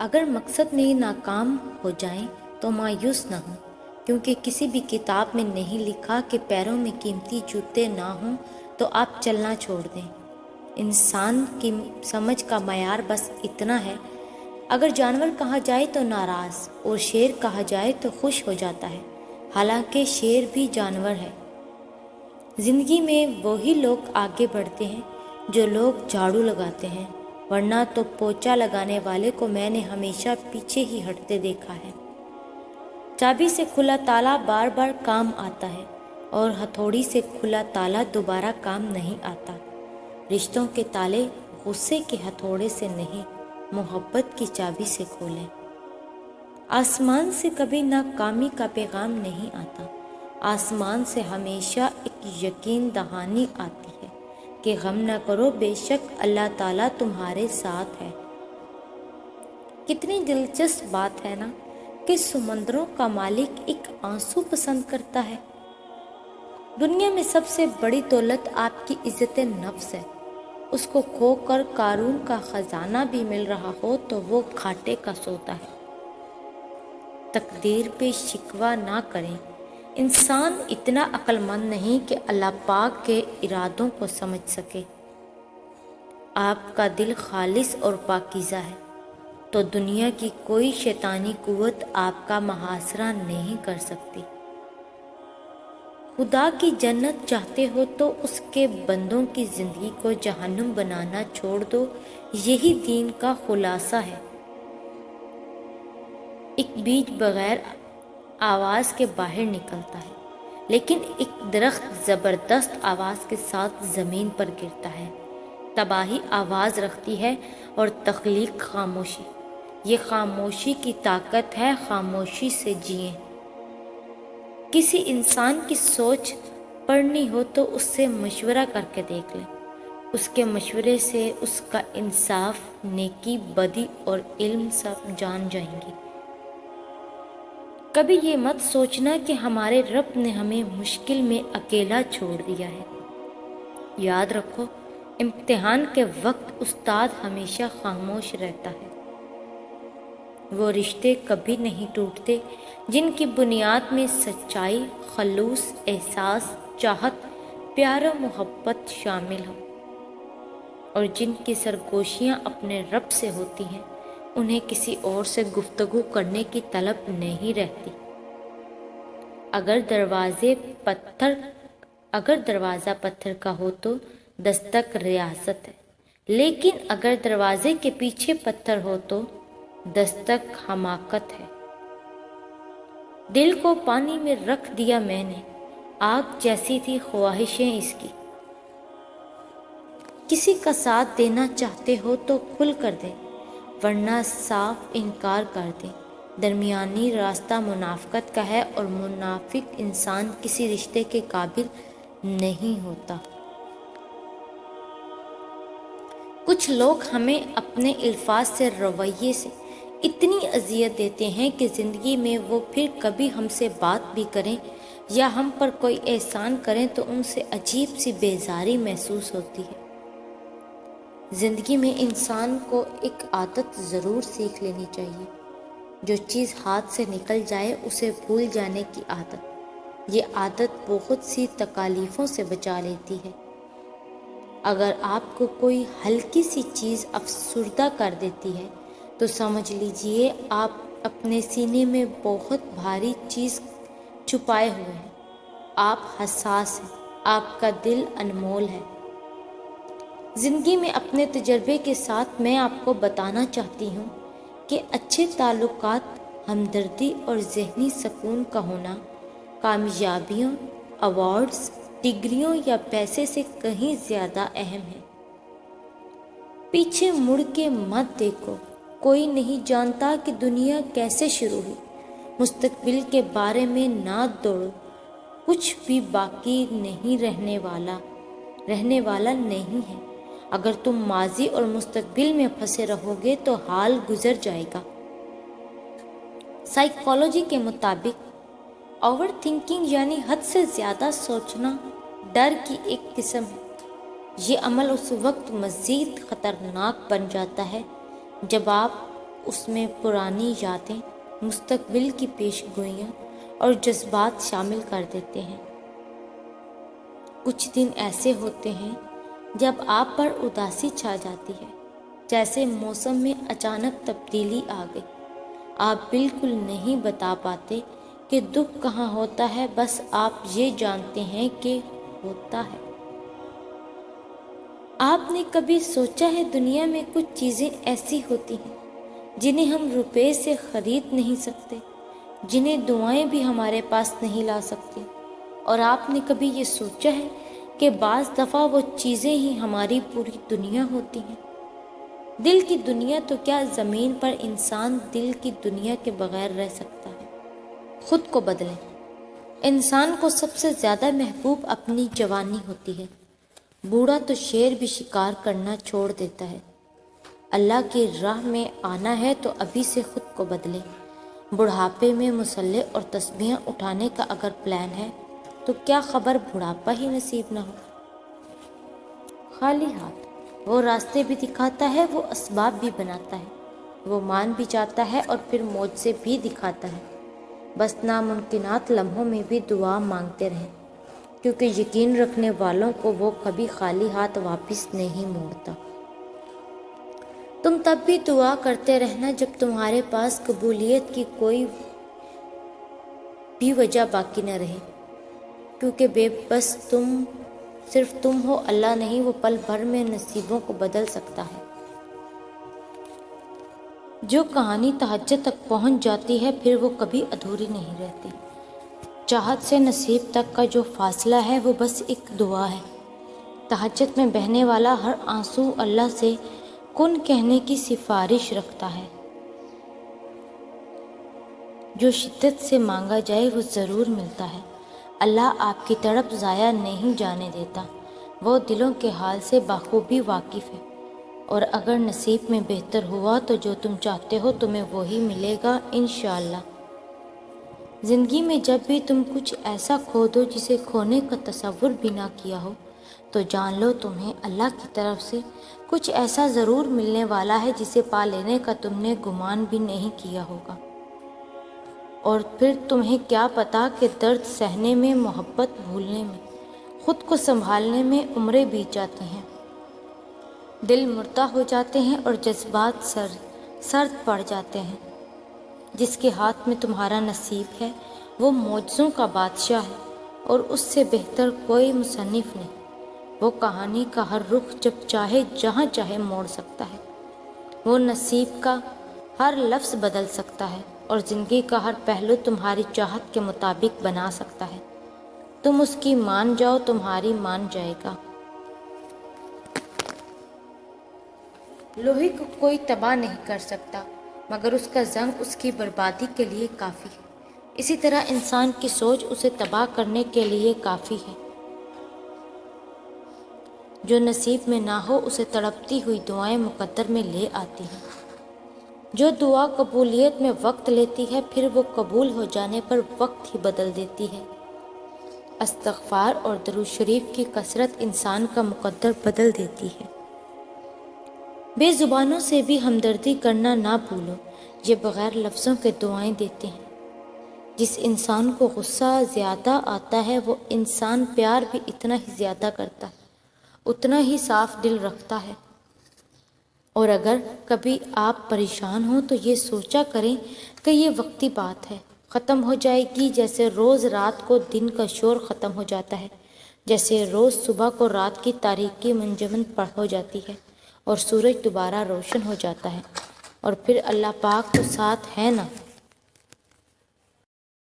اگر مقصد میں ناکام ہو جائیں تو مایوس نہ ہوں، کیونکہ کسی بھی کتاب میں نہیں لکھا کہ پیروں میں قیمتی جوتے نہ ہوں تو آپ چلنا چھوڑ دیں۔ انسان کی سمجھ کا معیار بس اتنا ہے، اگر جانور کہا جائے تو ناراض اور شیر کہا جائے تو خوش ہو جاتا ہے، حالانکہ شیر بھی جانور ہے۔ زندگی میں وہی لوگ آگے بڑھتے ہیں جو لوگ جھاڑو لگاتے ہیں، ورنہ تو پوچا لگانے والے کو میں نے ہمیشہ پیچھے ہی ہٹتے دیکھا ہے۔ چابی سے کھلا تالا بار بار کام آتا ہے اور ہتھوڑی سے کھلا تالا دوبارہ کام نہیں آتا۔ رشتوں کے تالے غصے کے ہتھوڑے سے نہیں، محبت کی چابی سے کھولیں۔ آسمان سے کبھی ناکامی کا پیغام نہیں آتا، آسمان سے ہمیشہ ایک یقین دہانی آتی ہے کہ غم نہ کرو، بے شک اللہ تعالیٰ تمہارے ساتھ ہے۔ کتنی دلچسپ بات ہے نا کہ سمندروں کا مالک ایک آنسو پسند کرتا ہے۔ دنیا میں سب سے بڑی دولت آپ کی عزت نفس ہے۔ اس کو کھو کر قارون کا خزانہ بھی مل رہا ہو تو وہ گھاٹے کا سودا ہے۔ تقدیر پہ شکوہ نہ کریں، انسان اتنا عقل مند نہیں کہ اللہ پاک کے ارادوں کو سمجھ سکے۔ آپ کا دل خالص اور پاکیزہ ہے تو دنیا کی کوئی شیطانی قوت آپ کا محاصرہ نہیں کر سکتی۔ خدا کی جنت چاہتے ہو تو اس کے بندوں کی زندگی کو جہنم بنانا چھوڑ دو، یہی دین کا خلاصہ ہے۔ ایک بیج بغیر آواز کے باہر نکلتا ہے، لیکن ایک درخت زبردست آواز کے ساتھ زمین پر گرتا ہے۔ تباہی آواز رکھتی ہے اور تخلیق خاموشی۔ یہ خاموشی کی طاقت ہے، خاموشی سے جئیں۔ کسی انسان کی سوچ پڑھنی ہو تو اس سے مشورہ کر کے دیکھ لیں، اس کے مشورے سے اس کا انصاف، نیکی، بدی اور علم سب جان جائیں گے۔ کبھی یہ مت سوچنا کہ ہمارے رب نے ہمیں مشکل میں اکیلا چھوڑ دیا ہے۔ یاد رکھو، امتحان کے وقت استاد ہمیشہ خاموش رہتا ہے۔ وہ رشتے کبھی نہیں ٹوٹتے جن کی بنیاد میں سچائی، خلوص، احساس، چاہت، پیار و محبت شامل ہو، اور جن کی سرگوشیاں اپنے رب سے ہوتی ہیں انہیں کسی اور سے گفتگو کرنے کی طلب نہیں رہتی۔ اگر دروازہ پتھر کا ہو تو دستک ریاست ہے، لیکن اگر دروازے کے پیچھے پتھر ہو تو دستک حماقت ہے۔ دل کو پانی میں رکھ دیا میں نے، آگ جیسی تھی خواہشیں اس کی۔ کسی کا ساتھ دینا چاہتے ہو تو کھل کر دیں، ورنہ صاف انکار کر دیں۔ درمیانی راستہ منافقت کا ہے اور منافق انسان کسی رشتے کے قابل نہیں ہوتا۔ کچھ لوگ ہمیں اپنے الفاظ سے، رویے سے اتنی اذیت دیتے ہیں کہ زندگی میں وہ پھر کبھی ہم سے بات بھی کریں یا ہم پر کوئی احسان کریں تو ان سے عجیب سی بیزاری محسوس ہوتی ہے۔ زندگی میں انسان کو ایک عادت ضرور سیکھ لینی چاہیے، جو چیز ہاتھ سے نکل جائے اسے بھول جانے کی عادت۔ یہ عادت بہت سی تکالیفوں سے بچا لیتی ہے۔ اگر آپ کو کوئی ہلکی سی چیز افسردہ کر دیتی ہے تو سمجھ لیجئے آپ اپنے سینے میں بہت بھاری چیز چھپائے ہوئے ہیں۔ آپ حساس ہیں، آپ کا دل انمول ہے۔ زندگی میں اپنے تجربے کے ساتھ میں آپ کو بتانا چاہتی ہوں کہ اچھے تعلقات، ہمدردی اور ذہنی سکون کا ہونا کامیابیوں، ایوارڈز، ڈگریوں یا پیسے سے کہیں زیادہ اہم ہے۔ پیچھے مڑ کے مت دیکھو، کوئی نہیں جانتا کہ دنیا کیسے شروع ہوئی۔ مستقبل کے بارے میں نہ دوڑو، کچھ بھی باقی نہیں رہنے والا نہیں ہے۔ اگر تم ماضی اور مستقبل میں پھنسے رہو گے تو حال گزر جائے گا۔ سائیکالوجی کے مطابق اوور تھنکنگ یعنی حد سے زیادہ سوچنا ڈر کی ایک قسم ہے۔ یہ عمل اس وقت مزید خطرناک بن جاتا ہے جب آپ اس میں پرانی یادیں، مستقبل کی پیش گوئیاں اور جذبات شامل کر دیتے ہیں۔ کچھ دن ایسے ہوتے ہیں جب آپ پر اداسی چھا جاتی ہے، جیسے موسم میں اچانک تبدیلی آ گئی۔ آپ بالکل نہیں بتا پاتے کہ دکھ کہاں ہوتا ہے، بس آپ یہ جانتے ہیں کہ ہوتا ہے۔ آپ نے کبھی سوچا ہے دنیا میں کچھ چیزیں ایسی ہوتی ہیں جنہیں ہم روپے سے خرید نہیں سکتے، جنہیں دعائیں بھی ہمارے پاس نہیں لا سکتی؟ اور آپ نے کبھی یہ سوچا ہے کہ بعض دفعہ وہ چیزیں ہی ہماری پوری دنیا ہوتی ہیں؟ دل کی دنیا تو کیا، زمین پر انسان دل کی دنیا کے بغیر رہ سکتا ہے؟ خود کو بدلیں۔ انسان کو سب سے زیادہ محبوب اپنی جوانی ہوتی ہے۔ بوڑھا تو شیر بھی شکار کرنا چھوڑ دیتا ہے۔ اللہ کی راہ میں آنا ہے تو ابھی سے خود کو بدلیں۔ بڑھاپے میں مسلح اور تسبیحاں اٹھانے کا اگر پلان ہے تو کیا خبر بڑھاپا ہی نصیب نہ ہو؟ خالی ہاتھ وہ راستے بھی دکھاتا ہے، وہ اسباب بھی بناتا ہے، وہ مان بھی جاتا ہے اور پھر معجزے بھی دکھاتا ہے۔ بس ناممکنات لمحوں میں بھی دعا مانگتے رہیں، کیونکہ یقین رکھنے والوں کو وہ کبھی خالی ہاتھ واپس نہیں موڑتا۔ تم تب بھی دعا کرتے رہنا جب تمہارے پاس قبولیت کی کوئی بھی وجہ باقی نہ رہے، کیونکہ بے بس صرف تم ہو، اللہ نہیں۔ وہ پل بھر میں نصیبوں کو بدل سکتا ہے۔ جو کہانی تہجد تک پہنچ جاتی ہے پھر وہ کبھی ادھوری نہیں رہتی۔ چاہت سے نصیب تک کا جو فاصلہ ہے وہ بس ایک دعا ہے۔ تہجد میں بہنے والا ہر آنسو اللہ سے کن کہنے کی سفارش رکھتا ہے۔ جو شدت سے مانگا جائے وہ ضرور ملتا ہے۔ اللہ آپ کی تڑپ ضائع نہیں جانے دیتا، وہ دلوں کے حال سے بخوبی واقف ہے۔ اور اگر نصیب میں بہتر ہوا تو جو تم چاہتے ہو تمہیں وہی ملے گا انشاءاللہ۔ زندگی میں جب بھی تم کچھ ایسا کھو دو جسے کھونے کا تصور بھی نہ کیا ہو تو جان لو تمہیں اللہ کی طرف سے کچھ ایسا ضرور ملنے والا ہے جسے پا لینے کا تم نے گمان بھی نہیں کیا ہوگا۔ اور پھر تمہیں کیا پتا کہ درد سہنے میں، محبت بھولنے میں، خود کو سنبھالنے میں عمریں بیت جاتی ہیں، دل مردہ ہو جاتے ہیں اور جذبات سرد پڑ جاتے ہیں۔ جس کے ہاتھ میں تمہارا نصیب ہے وہ معجزوں کا بادشاہ ہے، اور اس سے بہتر کوئی مصنف نہیں۔ وہ کہانی کا ہر رخ جب چاہے جہاں چاہے موڑ سکتا ہے۔ وہ نصیب کا ہر لفظ بدل سکتا ہے اور زندگی کا ہر پہلو تمہاری چاہت کے مطابق بنا سکتا ہے۔ تم اس کی مان جاؤ، تمہاری مان جائے گا۔ لوہے کو کوئی تباہ نہیں کر سکتا مگر اس کا زنگ اس کی بربادی کے لیے کافی ہے۔ اسی طرح انسان کی سوچ اسے تباہ کرنے کے لیے کافی ہے۔ جو نصیب میں نہ ہو اسے تڑپتی ہوئی دعائیں مقدر میں لے آتی ہیں۔ جو دعا قبولیت میں وقت لیتی ہے پھر وہ قبول ہو جانے پر وقت ہی بدل دیتی ہے۔ استغفار اور درود شریف کی کثرت انسان کا مقدر بدل دیتی ہے۔ بے زبانوں سے بھی ہمدردی کرنا نہ بھولو، یہ بغیر لفظوں کے دعائیں دیتے ہیں۔ جس انسان کو غصہ زیادہ آتا ہے وہ انسان پیار بھی اتنا ہی زیادہ کرتا ہے، اتنا ہی صاف دل رکھتا ہے۔ اور اگر کبھی آپ پریشان ہوں تو یہ سوچا کریں کہ یہ وقتی بات ہے، ختم ہو جائے گی، جیسے روز رات کو دن کا شور ختم ہو جاتا ہے، جیسے روز صبح کو رات کی تاریکی منجمد ہو جاتی ہے اور سورج دوبارہ روشن ہو جاتا ہے۔ اور پھر اللہ پاک تو ساتھ ہے نا۔